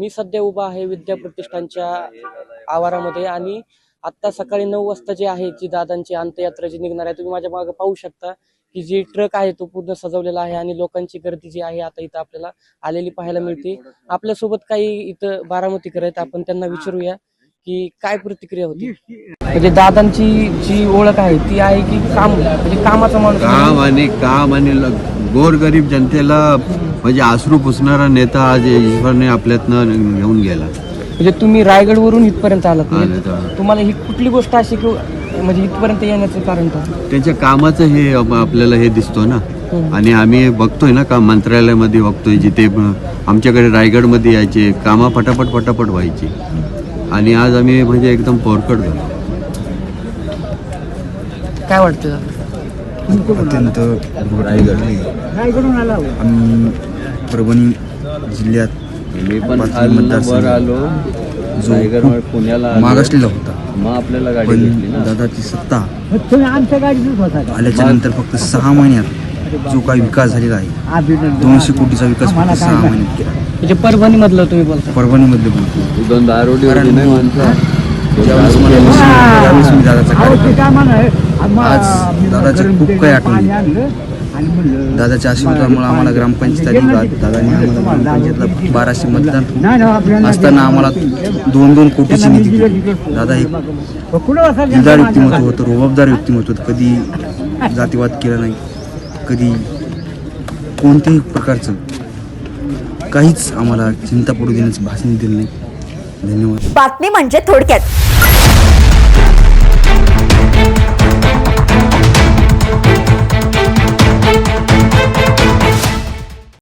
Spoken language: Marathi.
मी सध्या उभा आहे विद्या प्रतिष्ठानच्या आवारामध्ये आणि आत्ता सकाळी 9 वाजता जे आहे जी दादांची अंत्ययात्रा जी निघणार आहे, तुम्ही माझ्या मागे पाहू शकता की जी ट्रक आहे तो पूर्ण सजवलेला आहे आणि लोकांची गर्दी जी आहे आता इथं आपल्याला आलेली पाहायला मिळते. आपल्यासोबत काही इथं बारामतीकर आहेत, आपण त्यांना विचारूया की काय प्रतिक्रिया होती. म्हणजे दादांची जी ओळख आहे ती आहे की काम, म्हणजे कामाचा माणूस, काम आणि गोरगरीब जनतेला म्हणजे आसरू पुसणारा नेता आज ईश्वरने आपल्यातनं घेऊन गेला. म्हणजे तुम्ही रायगडवरून इथपर्यंत आलात, म्हणजे तुम्हाला ही कुठली गोष्ट अशी की म्हणजे इथपर्यंत येण्याचं कारण काय? त्यांच्या कामाचं हे आपल्याला हे दिसतो ना. आणि आम्ही बघतोय ना, का मंत्रालयामध्ये बघतोय जिथे आमच्याकडे रायगडमध्ये यायचे कामं पटापट व्हायची आणि आज आम्ही म्हणजे एकदम पोरकट झालो. काय वाटतं? अत्यंत रायगडून आला आम्ही परभणी जिल्ह्यात मी पण आलो जो पुण्याला मागासलेला होता, मग आपल्याला गाडी पण दादाची सत्ता आल्याच्या नंतर फक्त 6 महिन्यात जो काही विकास झालेला आहे, 200 कोटीचा विकास फक्त 6 महिन्यात केला. म्हणजे परभणी मधलं तुम्ही बोलता? परभणी मधले बोलतो. दोन दारोडी नाही म्हणता. ज्यावेळेस मी दादाचा कार्यक्रम आज दादाची खूप काही आठवणी. दादाच्या आशीर्वादामुळे आम्हाला ग्रामपंचायत आली. दादाने आम्हाला ग्रामपंचायतला 1200 मतदान असताना आम्हाला 2-2 कोटीची निधी दिली. दादा एक दिलदार व्यक्तिमत्व होतं, रुबाबदार व्यक्तिमत्व होतं. कधी जातीवाद केला नाही, कधी कोणत्याही प्रकारचं काहीच आम्हाला चिंता पडू देण्याचं भाषण दिलं नाही. धन्यवाद. बातमी म्हणजे थोडक्यात.